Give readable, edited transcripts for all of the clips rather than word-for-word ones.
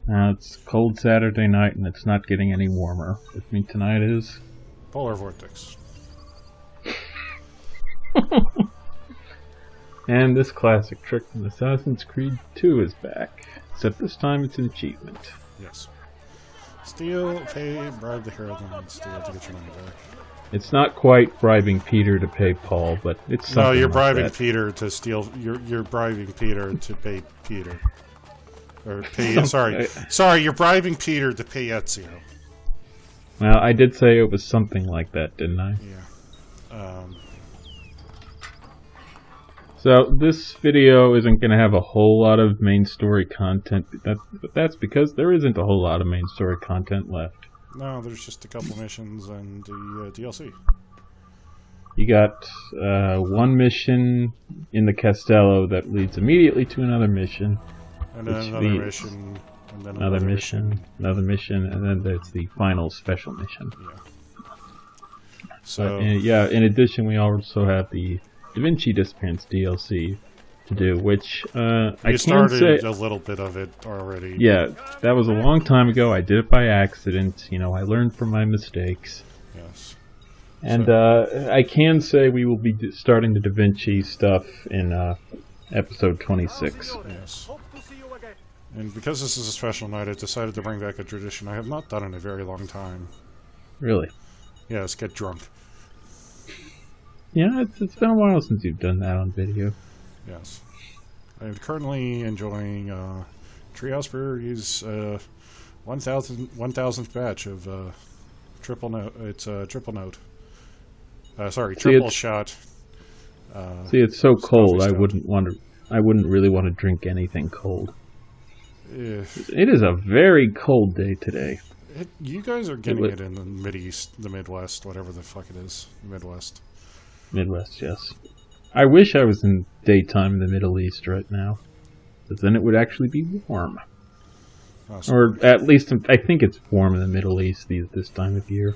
Now it's cold Saturday night and it's not getting any warmer. With me tonight is... Polar Vortex. And this classic trick from Assassin's Creed 2 is back. Except this time it's an achievement. Yes. Steal, pay, bribe the hero, then steal to get your money back. It's not quite bribing Peter to pay Paul, but it's something. No, you're like bribing that. Peter to steal. You're bribing Peter to pay Peter. Or pay. Sorry. You're bribing Peter to pay Ezio. Well, I did say it was something like that, didn't I? Yeah. So this video isn't going to have a whole lot of main story content, but that's because there isn't a whole lot of main story content left. No, there's just a couple missions and the DLC. You got one mission in the Castello that leads immediately to another mission. And then another mission. And then another mission. Another mission, and then there's the final special mission. Yeah. So in addition, we also have the Da Vinci Disappearance DLC to do, which I can started say, a little bit of it already. Yeah, that was a long time ago. I did it by accident. You know, I learned from my mistakes. Yes. And I can say we will be starting the Da Vinci stuff in episode 26. Yes. And because this is a special night, I decided to bring back a tradition I have not done in a very long time. Really? Yes, get drunk. Yeah, it's been a while since you've done that on video. Yes. I'm currently enjoying Treehouse Brewery's 1000th batch of triple note. It's triple note. Triple shot. See, it's so cold. I wouldn't really want to drink anything cold. It is a very cold day today. You guys are getting it in the Mideast, the Midwest, whatever the fuck it is. Midwest. Midwest, yes. I wish I was in daytime in the Middle East right now, because then it would actually be warm. Or at least, I think it's warm in the Middle East this time of year.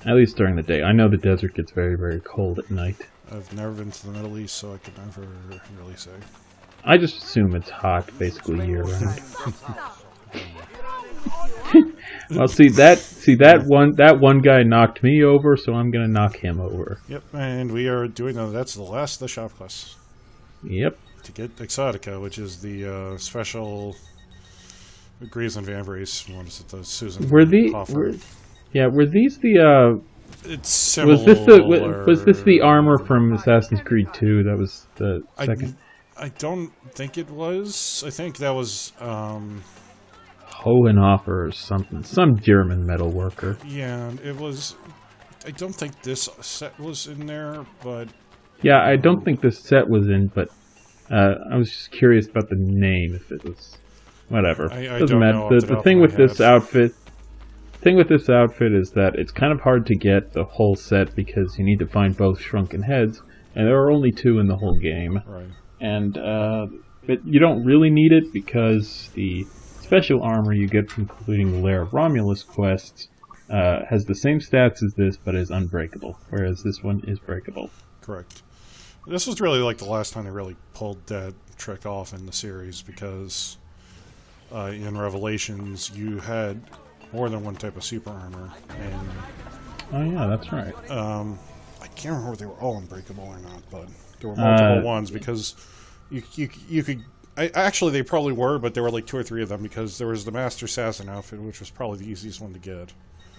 At least during the day. I know the desert gets very, very cold at night. I've never been to the Middle East, so I could never really say. I just assume it's hot basically year-round. Well, that one guy knocked me over, so I'm gonna knock him over. Yep, and we are doing that's the last of the shop quests. Yep. To get Exotica, which is the special Grease and Vambrace. What is it? The Susan. Were these the? It's similar. Was this the armor from Assassin's Creed 2? That was the second. I don't think it was. I think that was. Hohenhofer or something. Some German metal worker. Yeah, it was... I don't think this set was in there, but... Yeah, I don't think this set was in, but I was just curious about the name, if it was... Whatever. I don't know. The thing with this outfit... The thing with this outfit is that it's kind of hard to get the whole set because you need to find both shrunken heads, and there are only 2 in the whole game. Right. And, but you don't really need it because the special armor you get from completing the Lair of Romulus quests has the same stats as this, but is unbreakable, whereas this one is breakable. Correct. This was really like the last time they really pulled that trick off in the series, because in Revelations you had more than one type of super armor. And, oh yeah, that's right. I can't remember if they were all unbreakable or not, but there were multiple ones, because you could... Actually, they probably were, but there were like 2 or 3 of them, because there was the Master Assassin outfit, which was probably the easiest one to get.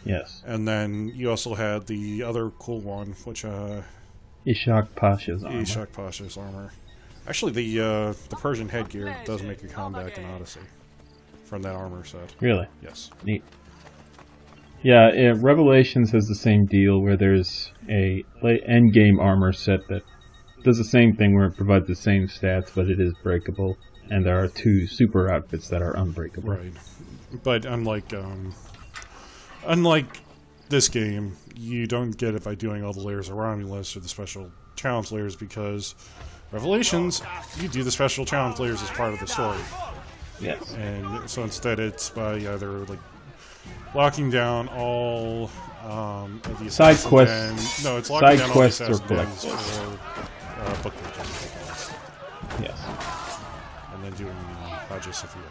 Yes. And then you also had the other cool one, which... Ishak Pasha's armor. Ishak Pasha's armor. Actually, the Persian headgear does make a comeback in Odyssey from that armor set. Really? Yes. Neat. Yeah, Revelations has the same deal, where there's a endgame armor set that does the same thing, where it provides the same stats, but it is breakable. And there are 2 super outfits that are unbreakable. Right. But unlike this game, you don't get it by doing all the layers of Romulus or the special challenge layers, because Revelations, you do the special challenge layers as part of the story. Yes. And so instead it's by either like locking down all of the side quests. It's locking down all the quests or collectibles. Or book pages. Yes. And then doing Hagia Sophia.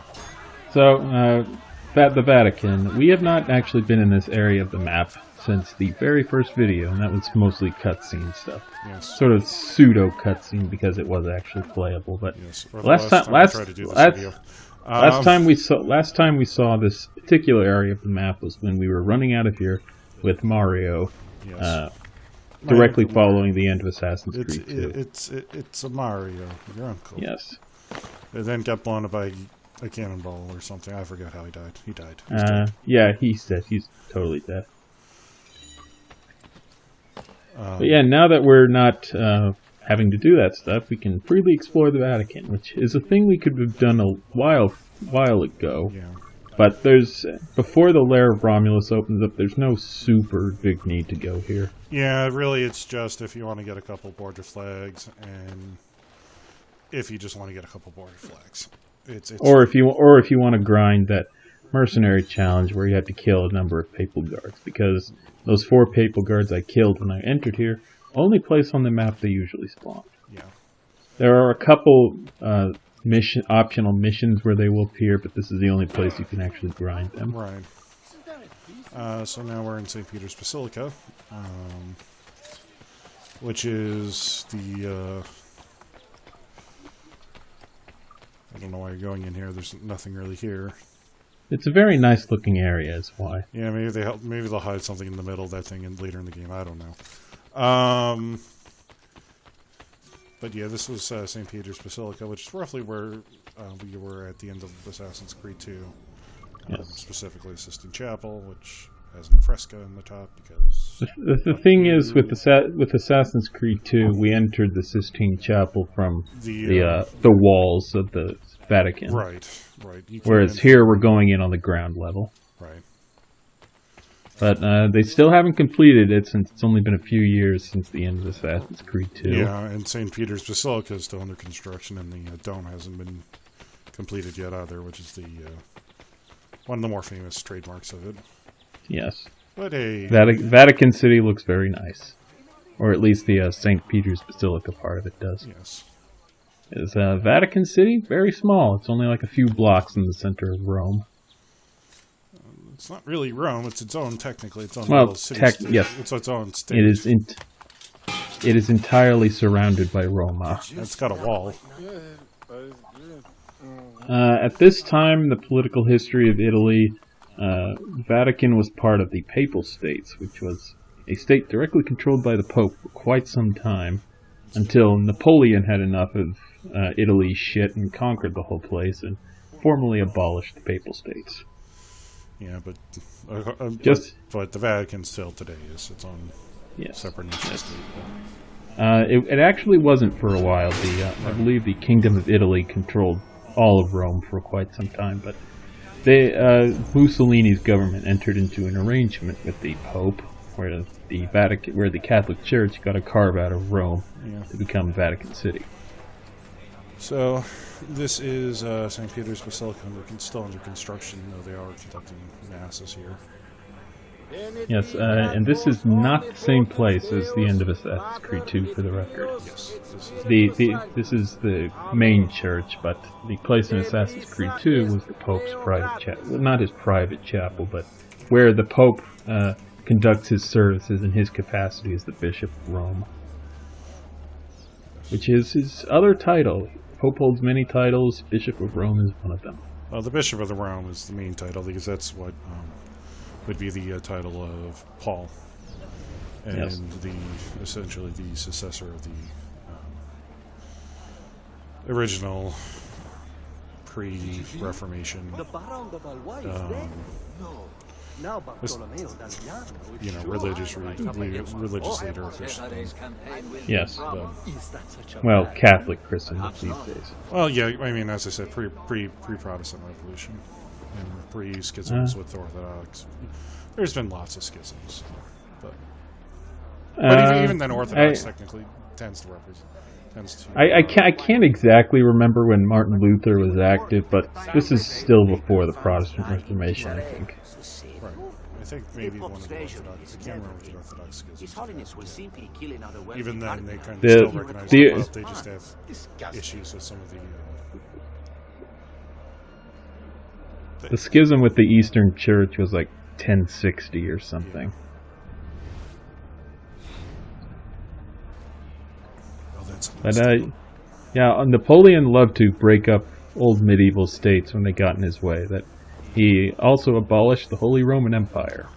So, the Vatican. We have not actually been in this area of the map since the very first video, and that was mostly cutscene stuff. Yes. Sort of pseudo cutscene because it was actually playable. But yes. last time we saw this particular area of the map was when we were running out of here with Mario. Yes. Directly following the end of Assassin's Creed 2. It's a Mario, your uncle. Yes. And then got blown up by a cannonball or something. I forgot how he died. He died. Yeah, he's dead. He's totally dead. But yeah, now that we're not having to do that stuff, we can freely explore the Vatican, which is a thing we could have done a while ago. Yeah. But before the lair of Romulus opens up, there's no super big need to go here. Yeah, really, it's just if you want to get a couple border flags, and if you just want to get a couple border flags, or if you want to grind that mercenary challenge where you have to kill a number of papal guards, because those 4 papal guards I killed when I entered here, only place on the map they usually spawn. Yeah. There are a couple optional missions where they will appear, but this is the only place you can actually grind them. Right. So now we're in St. Peter's Basilica, which is the... I don't know why you're going in here. There's nothing really here. It's a very nice looking area, is why. Yeah, maybe they'll hide something in the middle of that thing later in the game. I don't know. But yeah, this was St. Peter's Basilica, which is roughly where we were at the end of Assassin's Creed 2. Yes. Specifically Sistine Chapel, which has a fresco in the top because... The thing is, with Assassin's Creed 2, we entered the Sistine Chapel from the walls of the Vatican. Right. Whereas here, we're going in on the ground level. Right. But they still haven't completed it since it's only been a few years since the end of Assassin's Creed 2. Yeah, and St. Peter's Basilica is still under construction, and the dome hasn't been completed yet either, which is the one of the more famous trademarks of it. Yes. But hey... Vatican City looks very nice. Or at least the St. Peter's Basilica part of it does. Yes. Is Vatican City very small. It's only like a few blocks in the center of Rome. It's not really Rome. It's its own, technically, its own little city. Yes. It's its own state. It is entirely surrounded by Roma. It's got a wall. At this time, in the political history of Italy, Vatican was part of the Papal States, which was a state directly controlled by the Pope for quite some time, until Napoleon had enough of Italy's shit and conquered the whole place and formally abolished the Papal States. Yeah, but the Vatican still today is its own separate nation state. It actually wasn't for a while. I believe the Kingdom of Italy controlled all of Rome for quite some time, but Mussolini's government entered into an arrangement with the Pope, where the Catholic Church got a carve out of Rome to become Vatican City. So this is St. Peter's Basilica, still under construction, though they are conducting masses here. Yes, and this is not the same place as the end of Assassin's Creed 2, for the record. Yes, this is the main church, but the place in Assassin's Creed 2 was the Pope's private chapel. Well, not his private chapel, but where the Pope conducts his services in his capacity as the Bishop of Rome, which is his other title. Pope holds many titles. Bishop of Rome is one of them. Well, the Bishop of the Rome is the main title because that's what would be the title of Paul, and essentially the successor of the original pre-Reformation. Religious leader of Christianity. Yes. Well, Catholic Christendom these days. Well, yeah, I mean, as I said, pre-Protestant Revolution and pre-schisms with Orthodox. There's been lots of schisms, but even then, Orthodox technically tends to represent. I can't exactly remember when Martin Luther was active, but this is still before the Protestant Reformation, I think. Right. I think maybe one of the Orthodox. I can't remember the Orthodox schisms. Even then, they kind of still recognize the Pope. They just have issues with some of the The schism with the Eastern Church was like 1060 or something. But yeah, Napoleon loved to break up old medieval states when they got in his way. That he also abolished the Holy Roman Empire,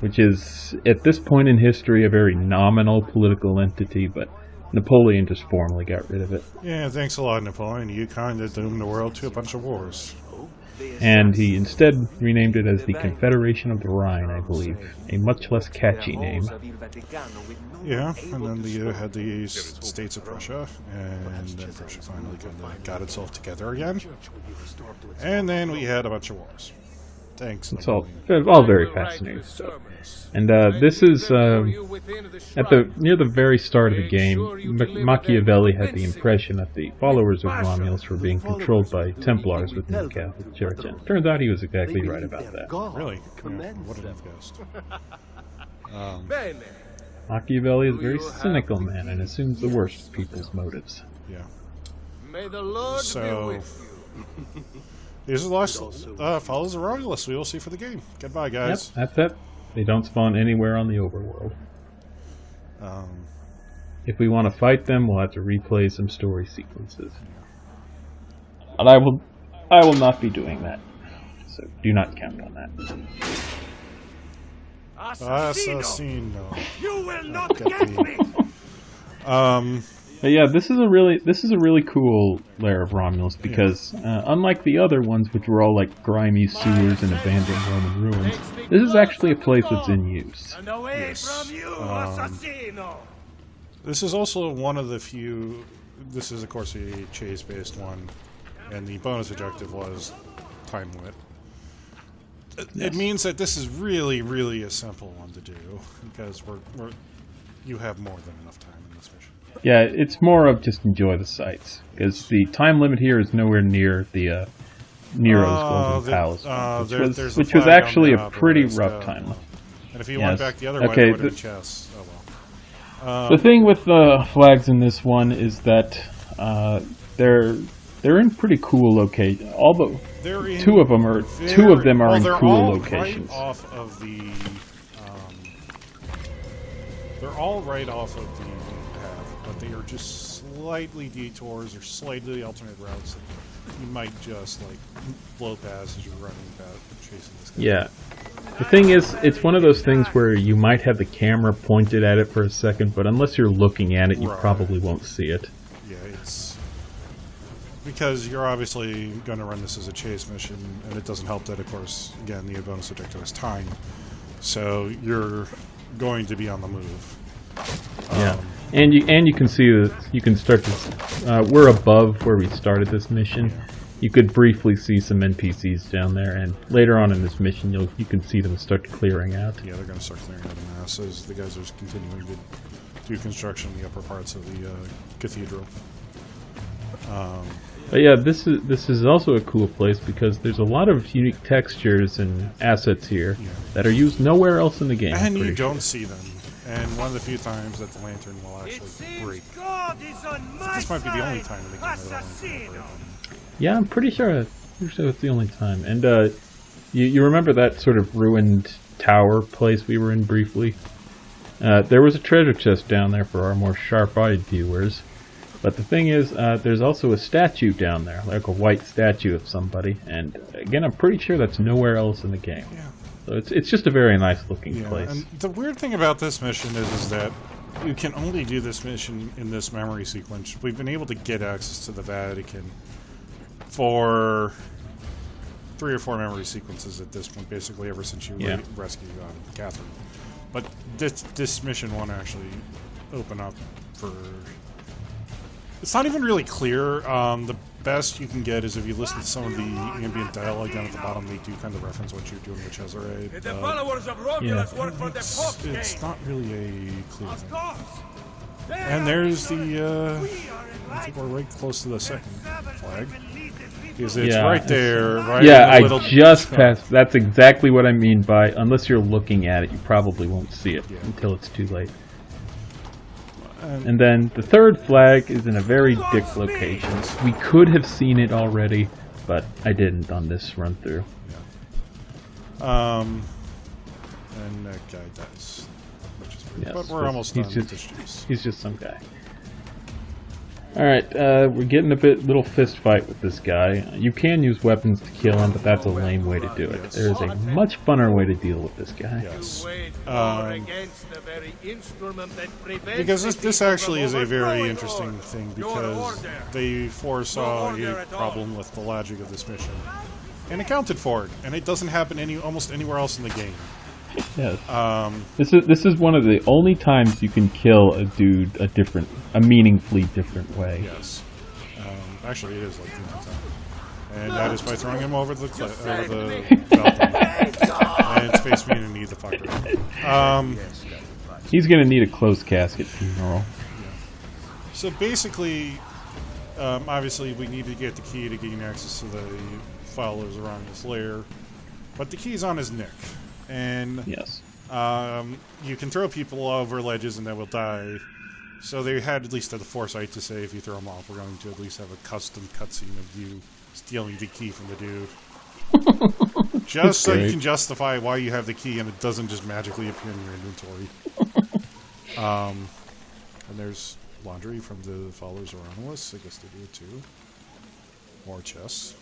which is, at this point in history, a very nominal political entity, but Napoleon just formally got rid of it. Yeah, thanks a lot, Napoleon. You kind of doomed the world to a bunch of wars. And he instead renamed it as the Confederation of the Rhine, I believe. A much less catchy name. Yeah, and then you had the States of Prussia, and then Prussia finally kind of got itself together again. And then we had a bunch of wars. Thanks. It's all very fascinating stuff. And this is near the very start of the game. Machiavelli had the impression that the followers of Romulus were being controlled by Templars within the Catholic Church, and turns out he was exactly right about that. Really? Yeah, what did I guessed? Machiavelli is a very cynical man and assumes the worst of people's motives. Yeah. So, these are the last follows of Romulus we will see for the game. Goodbye, guys. Yep, that's it. They don't spawn anywhere on the overworld. If we want to fight them, we'll have to replay some story sequences. But I will not be doing that. So do not count on that. Assassino. You will not get me. But yeah, this is a really cool lair of Romulus because unlike the other ones, which were all like grimy sewers and abandoned Roman ruins, this is actually a place that's in use. Yes. This is also one of the few. This is, of course, a chase-based one, and the bonus objective was time limit. It means that this is really, really a simple one to do because you have more than enough time in this mission. Yeah, it's more of just enjoy the sights because the time limit here is nowhere near the Nero's Golden Palace, which was actually a pretty rough time limit. And if you went back the other way, it would have been chess. Oh well. The thing with the flags in this one is that they're in pretty cool locations. Two of them are in cool locations. They're all right off of the path, but they are just slightly detours or slightly alternate routes that you might just like blow past as you're running about chasing this guy. Yeah. The thing is, it's one of those things where you might have the camera pointed at it for a second, but unless you're looking at it, you probably won't see it. Yeah, it's because you're obviously going to run this as a chase mission, and it doesn't help that, of course, again, the bonus objective is time. So you're going to be on the move. Yeah, and you can see that you can start to. We're above where we started this mission. You could briefly see some NPCs down there, and later on in this mission, you can see them start clearing out. Yeah, they're going to start clearing out the mass as the guys are continuing to do construction in the upper parts of the cathedral. But yeah, this is also a cool place because there's a lot of unique textures and assets here that are used nowhere else in the game. And you don't see them. And one of the few times that the lantern will actually break. This might be the only time in the game that the lantern will break. Yeah, I'm pretty sure it's the only time. And you remember that sort of ruined tower place we were in briefly? There was a treasure chest down there for our more sharp-eyed viewers. But the thing is, there's also a statue down there, like a white statue of somebody. And again, I'm pretty sure that's nowhere else in the game. Yeah. So it's just a very nice-looking place. And the weird thing about this mission is that you can only do this mission in this memory sequence. We've been able to get access to the Vatican for 3 or 4 memory sequences at this point, basically ever since you rescued Catherine. But this mission won't actually open up for... It's not even really clear. The best you can get is if you listen to some of the ambient dialogue down at the bottom. They do kind of reference what you're doing with Cesare. It's not really a clear thing. And there's the... I think we're right close to the second flag. Because it's right there. Right I just passed. That's exactly what I mean by, unless you're looking at it, you probably won't see it until it's too late. And then the third flag is in a very dick location. We could have seen it already, but I didn't on this run through. Yeah. And that guy dies. Which is weird. Yes, but we're almost done with this just, juice. he's just some guy. Alright, we're getting a little fist fight with this guy. You can use weapons to kill him, but that's a lame way to do it. Yes. There's a much funner way to deal with this guy. Yes. Because this actually is a very interesting thing, because they foresaw a problem with the logic of this mission and accounted for it, and it doesn't happen almost anywhere else in the game. Yes. This is one of the only times you can kill a dude a meaningfully different way. Yes. Actually, it is like the only time, and that is by throwing him over the balcony. And Space Marine need the fucker. He's gonna need a closed casket funeral. So basically, obviously, we need to get the key to gain access to the followers around his lair, but the key's on his neck. And yes, you can throw people over ledges and they will die. So they had at least the foresight to say, if you throw them off, we're going to at least have a custom cutscene of you stealing the key from the dude. Just so you can justify why you have the key and it doesn't just magically appear in your inventory. And there's laundry from the followers of Romulus. I guess they do it too. More chests.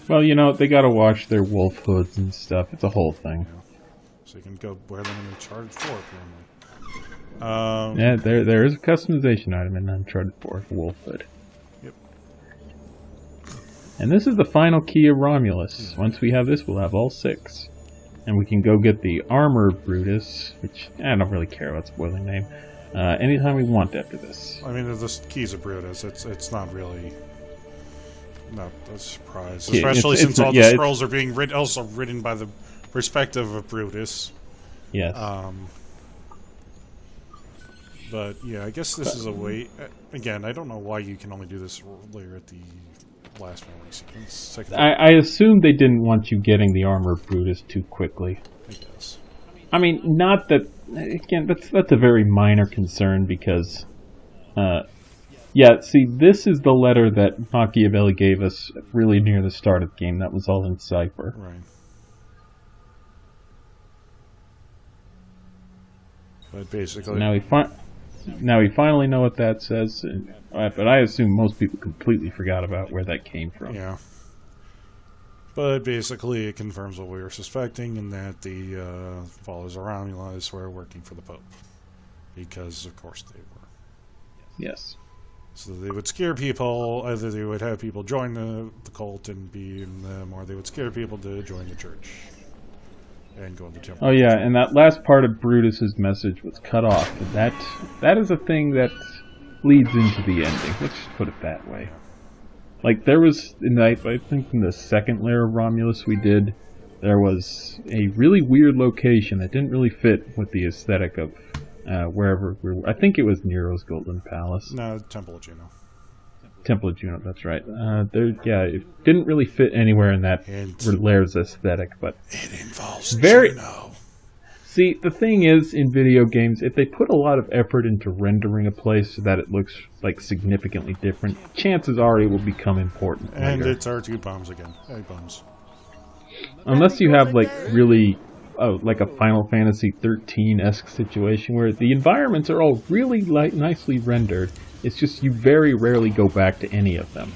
Well, you know, they gotta wash their wolf hoods and stuff. It's a whole thing. Yeah. So you can go wear them in Uncharted 4 if you want. Yeah, there is a customization item in Uncharted 4 for wolf hood. Yep. And this is the final key of Romulus. Once we have this, we'll have all 6. And we can go get the armor Brutus, which I don't really care about spoiling name, anytime we want after this. I mean, the keys of Brutus, it's not really not a surprise. Yeah, especially since all the scrolls are being also written by the perspective of Brutus. Yes. But yeah, I guess this is a way. Again, I don't know why you can only do this later at the last memory sequence. I assume they didn't want you getting the armor of Brutus too quickly. I guess. I mean, not that. Again, that's a very minor concern because. Yeah, see, this is the letter that Machiavelli gave us really near the start of the game. That was all in cipher. Right. But basically... Now we finally know what that says, but I assume most people completely forgot about where that came from. Yeah. But basically it confirms what we were suspecting, and that the followers of Romulus were working for the Pope. Because, of course, they were. Yes. So they would scare people. Either they would have people join the cult and be in them, or they would scare people to join the church and go in the temple. Oh yeah, and that last part of Brutus's message was cut off. And that is a thing that leads into the ending. Let's just put it that way. Like there was, I think in the second layer of Romulus we did, there was a really weird location that didn't really fit with the aesthetic of wherever we were. I think it was Nero's Golden Palace. No, Temple of Juno. Temple of Juno, that's right. It didn't really fit anywhere in that lair's aesthetic, but it involves Juno. See, the thing is, in video games, if they put a lot of effort into rendering a place so that it looks like significantly different, chances are it will become important And later. it's R2 bombs again. Hey, bombs. Unless you have like really, like a Final Fantasy 13-esque situation where the environments are all really nicely rendered. It's just you very rarely go back to any of them.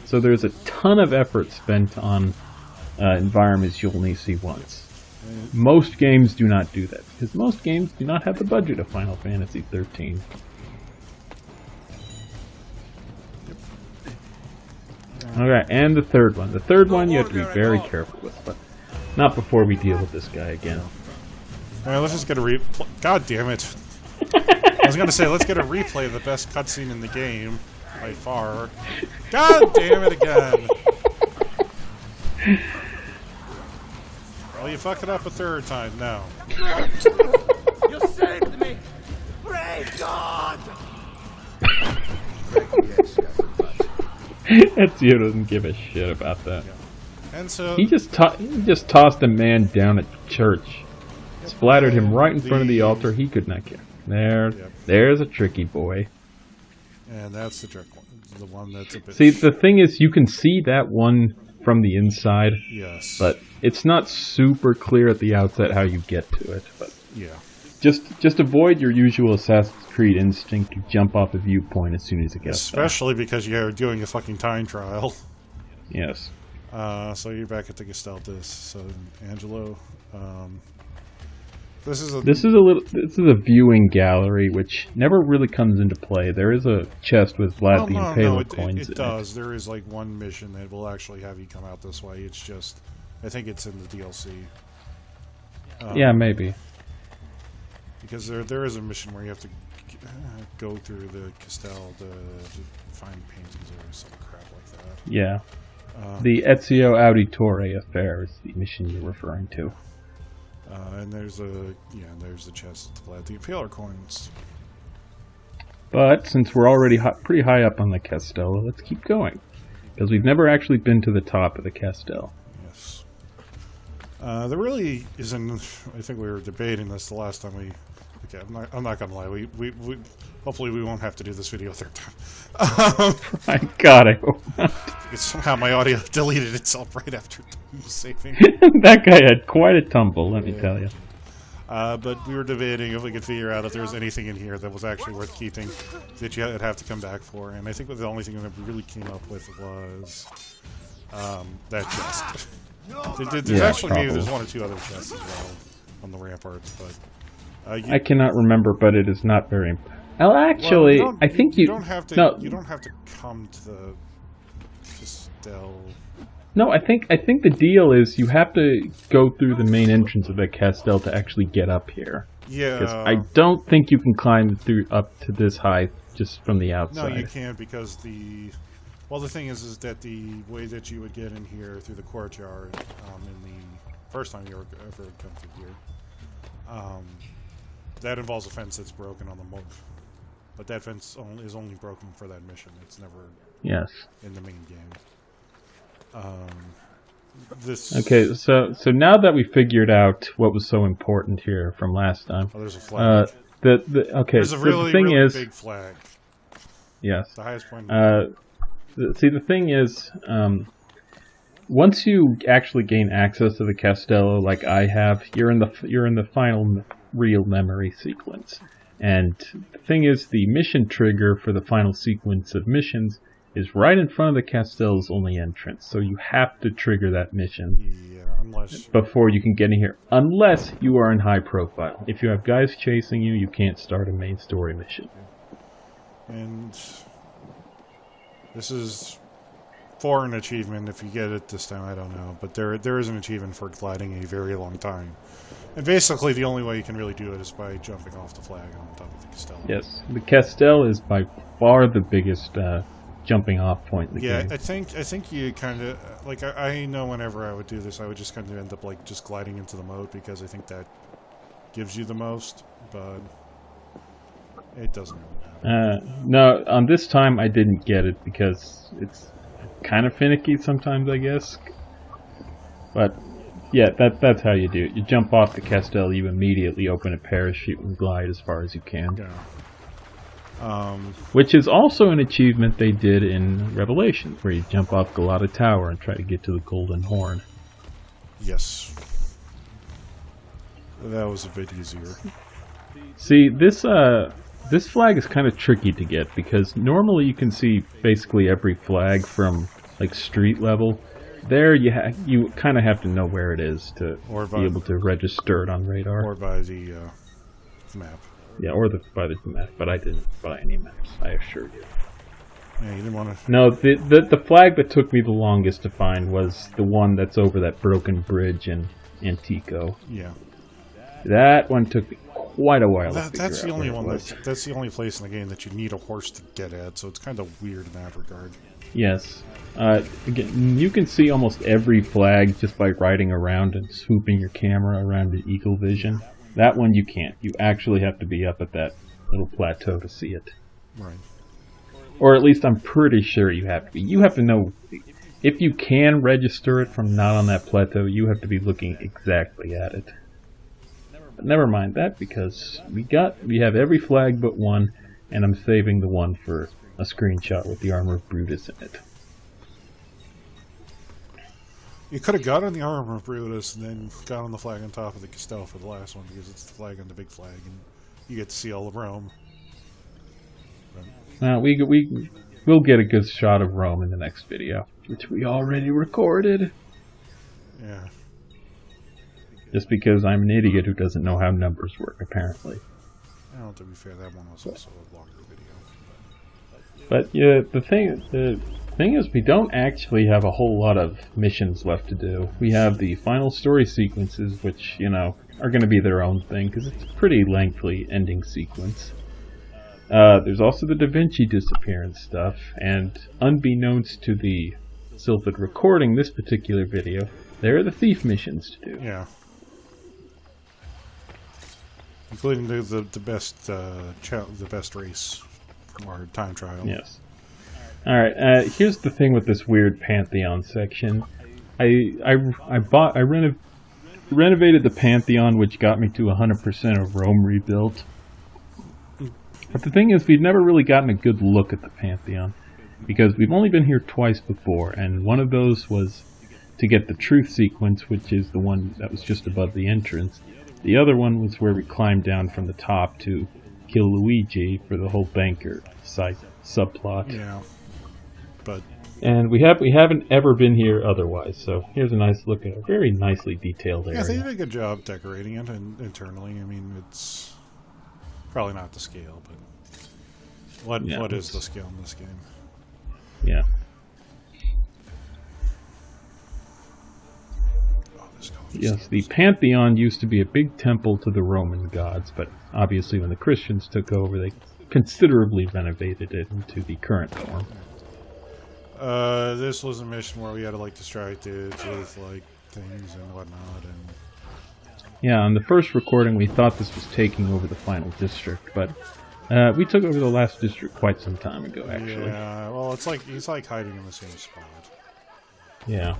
So there's a ton of effort spent on environments you'll only see once. Most games do not do that, because most games do not have the budget of Final Fantasy 13. Okay, and the third one. The third one you have to be very careful with, but not before we deal with this guy again. Alright, let's just get a replay. God damn it. I was going to say, let's get a replay of the best cutscene in the game, by far. God damn it again! Well, you fuck it up a third time now. You saved me! Praise God! Ezio doesn't give a shit about that. Yeah. And so He just tossed a man down at church. Splattered him right in front of the altar. He could not care. There's a tricky boy. And that's the trick one. The one that's a bit... See, the thing is, you can see that one from the inside. Yes. But it's not super clear at the outset how you get to it. But yeah. Just avoid your usual Assassin's Creed instinct to jump off a viewpoint as soon as it gets Especially because you're doing a fucking time trial. Yes. So you're back at the Gestaltis. So Angelo, this is a viewing gallery which never really comes into play. There is a chest with Vlad the Impaler coins. It does. There is like one mission that will actually have you come out this way. It's just, I think it's in the DLC. Yeah, maybe. Because there is a mission where you have to go through the Castel to find paintings or some crap like that. Yeah. The Ezio Auditore affair is the mission you're referring to. And there's the chest to Vlad the Impaler coins. But since we're already pretty high up on the Castello, let's keep going. Because we've never actually been to the top of the Castel. Yes. There really isn't. I think we were debating this the last time we. Okay, I'm not gonna lie. We hopefully we won't have to do this video a third time. My God, I hope not. Somehow my audio deleted itself right after saving. That guy had quite a tumble, let me tell you. But we were debating if we could figure out if there was anything in here that was actually worth keeping that you'd have to come back for, and I think the only thing that we really came up with was that chest. There's actually maybe there's one or two other chests as well on the ramparts, but I cannot remember, but it is not very. Well, actually, I think you don't have to. No, you don't have to come to the Castel. No, I think the deal is you have to go through the main entrance of the Castel to actually get up here. Yeah. Because I don't think you can climb up to this high just from the outside. No, you can't because the thing is that the way that you would get in here through the courtyard in the first time you ever come through here, that involves a fence that's broken on the moat. But that fence is only broken for that mission. It's never in the main game. Okay, so now that we figured out what was so important here from last time, there's a flag. There's a really big flag. Yes. The highest point. See, the thing is, once you actually gain access to the Castello, like I have, you're in the final real memory sequence. And the thing is, the mission trigger for the final sequence of missions is right in front of the Castell's only entrance. So you have to trigger that mission before you can get in here. Unless you are in high profile. If you have guys chasing you, you can't start a main story mission. And this is for an achievement. If you get it this time, I don't know. But there is an achievement for gliding a very long time. And basically, the only way you can really do it is by jumping off the flag on top of the Castel. Yes, the Castel is by far the biggest jumping off point in the game. Yeah, I think you kind of like I know whenever I would do this, I would just kind of end up like just gliding into the moat because I think that gives you the most, but it doesn't really matter. No, on this time I didn't get it because it's kind of finicky sometimes, I guess. But yeah, that's how you do it. You jump off the Castel, you immediately open a parachute and glide as far as you can. Yeah. Which is also an achievement they did in Revelations, where you jump off Galata Tower and try to get to the Golden Horn. Yes. That was a bit easier. See, this flag is kind of tricky to get, because normally you can see basically every flag from like street level. There you kind of have to know where it is to be able to register it on radar. Or by the map. Yeah, or by the map, but I didn't buy any maps, I assure you. Yeah, you didn't want to... No, the flag that took me the longest to find was the one that's over that broken bridge in Antico. Yeah. That one took me quite a while to figure that's the out only where one. it was. That's the only place in the game that you need a horse to get at, so it's kind of weird in that regard. Yes. Again, you can see almost every flag just by riding around and swooping your camera around the eagle vision. That one you can't. You actually have to be up at that little plateau to see it. Right. Or at least I'm pretty sure you have to be. You have to know, if you can register it from not on that plateau, you have to be looking exactly at it. But never mind that, because we have every flag but one, and I'm saving the one for a screenshot with the armor of Brutus in it. You could have got on the armor of Brutus and then got on the flag on top of the Castell for the last one, because it's the flag on the big flag, and you get to see all of Rome. We'll get a good shot of Rome in the next video, which we already recorded. Yeah. Just because I'm an idiot who doesn't know how numbers work, apparently. Well, to be fair, that one was also a longer video. But yeah, the thing is, we don't actually have a whole lot of missions left to do. We have the final story sequences, which, you know, are going to be their own thing, because it's a pretty lengthy ending sequence. There's also the Da Vinci disappearance stuff, and unbeknownst to the Sylphid recording this particular video, there are the thief missions to do. Yeah. Including the best race or time trial. Yes. All right. Here's the thing with this weird Pantheon section. I renovated the Pantheon, which got me to 100% of Rome rebuilt. But the thing is, we've never really gotten a good look at the Pantheon, because we've only been here twice before, and one of those was to get the truth sequence, which is the one that was just above the entrance. The other one was where we climbed down from the top to kill Luigi for the whole banker subplot. Yeah, but and we haven't ever been here otherwise. So here's a nice look at a very nicely detailed area. Yeah, they did a good job decorating it internally. I mean, it's probably not the scale, but what is the scale in this game? Yeah. Yes, the Pantheon used to be a big temple to the Roman gods, but obviously when the Christians took over, they considerably renovated it into the current form. This was a mission where we had to, like, distract dudes with, like, things and whatnot, and... Yeah, on the first recording, we thought this was taking over the final district, but we took over the last district quite some time ago, actually. Yeah, well, it's like he's, like, hiding in the same spot. Yeah.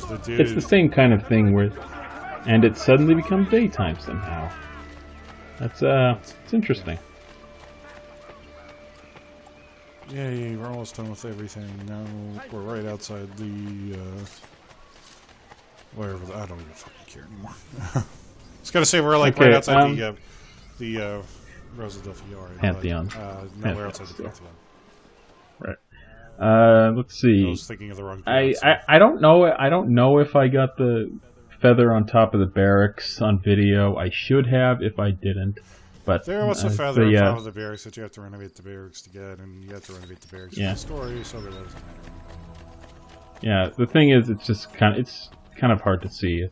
The it's the same kind of thing where, and it suddenly becomes daytime somehow. That's it's interesting. Yay, we're almost done with everything. Now we're right outside the wherever I don't even fucking care anymore. I was gonna say we're like right outside the Rosa del Fiore Pantheon. No, we're outside the Pantheon. Right. Let's see. I was thinking of the wrong I don't know. I don't know if I got the feather on top of the barracks on video. I should have if I didn't. But there was a feather on top of the barracks that you have to renovate the barracks to get, and you have to renovate the barracks for the story, so that doesn't matter. Yeah, the thing is, it's kind of hard to see if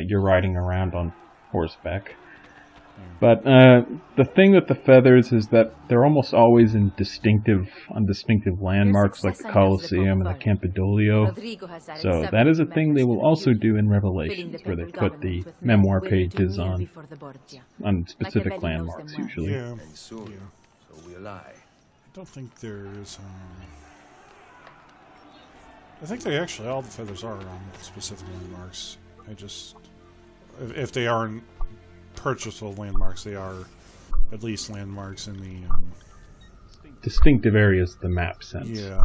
you're riding around on horseback. But the thing with the feathers is that they're almost always on distinctive landmarks like the Colosseum and the Campidoglio. So that is a thing they will also do in Revelations, where they put the memoir pages on specific landmarks usually. Yeah. So I don't think there's. I think they actually all the feathers are on specific landmarks. If they aren't purchasable landmarks, they are at least landmarks in the distinctive areas of the map sense. Yeah,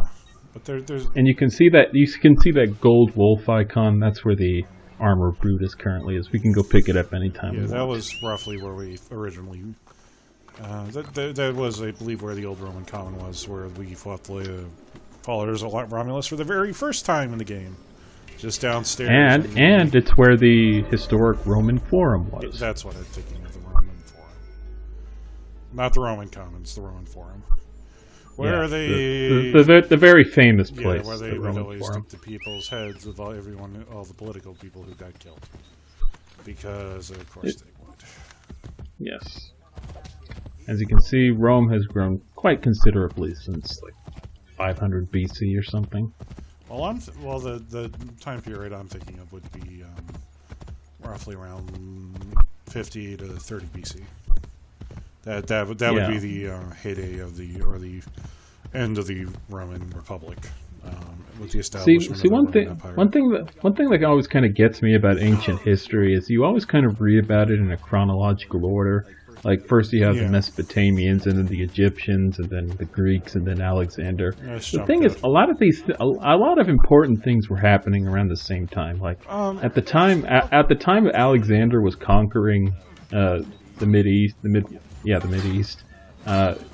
but there's and you can see that gold wolf icon. That's where the armor of Brutus currently is. We can go pick it up anytime. Yeah, that was roughly where we originally. That was, I believe, where the old Roman common was, where we fought the followers of Romulus for the very first time in the game. Just downstairs. And it's where the historic Roman Forum was. That's what I'm thinking of, the Roman Forum. Not the Roman Commons, the Roman Forum. Where the very famous place. Yeah, where they would always stick the people's heads of all the political people who got killed. Because, of course, they would. Yes. As you can see, Rome has grown quite considerably since, like, 500 BC or something. Well, the time period I'm thinking of would be roughly around 50 to 30 BC. That would be the heyday of the end of the Roman Republic with the establishment of the Roman Empire. One thing that always kind of gets me about ancient history is you always kind of read about it in a chronological order. Like first you have Yeah. the Mesopotamians, and then the Egyptians, and then the Greeks, and then Alexander. Let's The jump thing is, ahead. a lot of important things were happening around the same time. Like at the time Alexander was conquering the Mid East.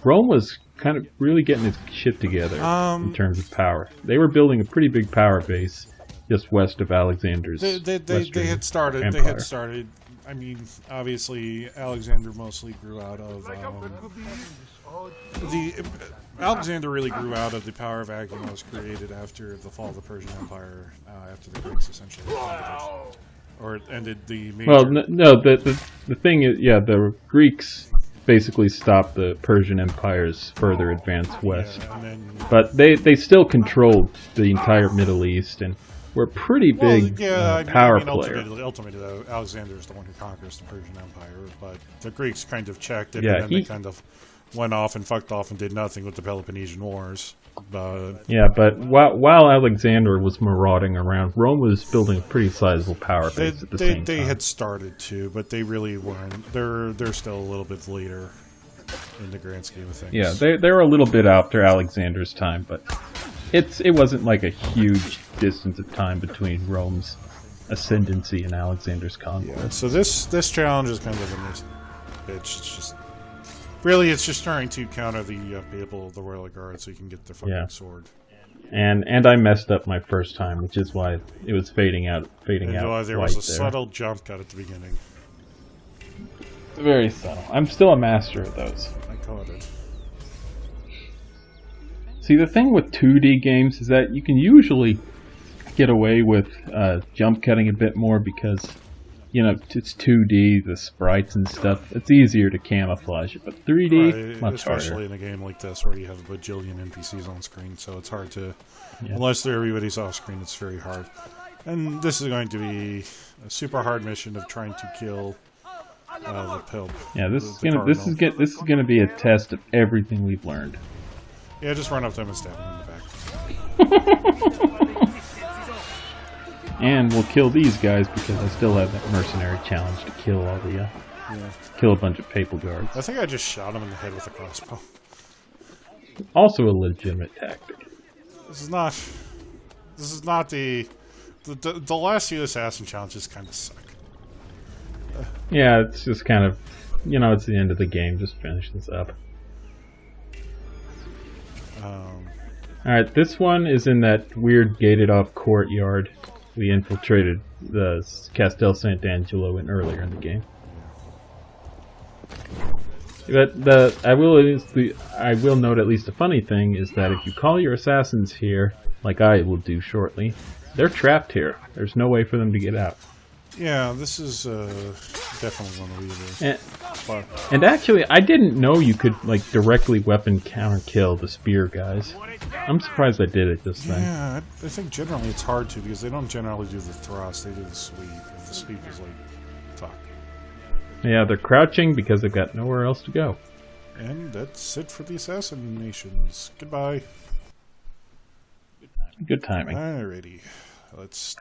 Rome was kind of really getting its shit together in terms of power. They were building a pretty big power base just west of Alexander's. They had started. empire. They had started. I mean, obviously, Alexander mostly grew out of Alexander really grew out of the power vacuum that was created after the fall of the Persian Empire, after the Greeks essentially ended it, or it ended the major. Well, no, the thing is, yeah, the Greeks basically stopped the Persian Empire's further advance west. Yeah, and then, But they still controlled the entire Middle East and were a pretty big power player. Ultimately, though, Alexander is the one who conquers the Persian Empire, but the Greeks kind of checked it, Yeah, and then they kind of went off and fucked off and did nothing with the Peloponnesian Wars. But while Alexander was marauding around, Rome was building a pretty sizable power base at the same time. They had started to, but they really weren't. They're still a little bit later in the grand scheme of things. Yeah, they were a little bit after Alexander's time, but it wasn't like a huge distance of time between Rome's ascendancy and Alexander's conquest. Yeah, so this challenge is kind of a nice bitch. It's just really it's just trying to counter the people of the Royal Guard so you can get their fucking sword. And I messed up my first time, which is why it was fading out. There was a subtle jump cut at the beginning. Very subtle. I'm still a master of those. I caught it. See, the thing with 2D games is that you can usually get away with jump cutting a bit more because, you know, it's 2D, the sprites and stuff. It's easier to camouflage it, but 3D, much especially harder. in a game like this where you have a bajillion NPCs on screen, so it's hard to... Unless everybody's off screen, it's very hard. And this is going to be a super hard mission of trying to kill the Pope. Yeah, this is gonna be a test of everything we've learned. Yeah, just run up to him and stab him in the back. And we'll kill these guys because I still have that mercenary challenge to kill all the kill a bunch of papal guards. I think I just shot him in the head with a crossbow. Also a legitimate tactic. This is not the last few assassin challenges kind of suck. Yeah, it's just kind of, you know, it's the end of the game. Just finish this up. Alright, this one is in that weird gated off courtyard. We infiltrated the Castel Sant'Angelo earlier in the game. But I will note at least a funny thing is that if you call your assassins here, like I will do shortly, they're trapped here. There's no way for them to get out. Yeah, this is definitely one of the and actually, I didn't know you could like directly weapon counter kill the spear guys. I'm surprised I did it just then. Yeah, I think generally it's hard to because they don't generally do the thrust; they do the sweep. And the sweep is like, fuck. Yeah, they're crouching because they've got nowhere else to go. And that's it for the assassinations. Goodbye. Good timing. Alrighty, let's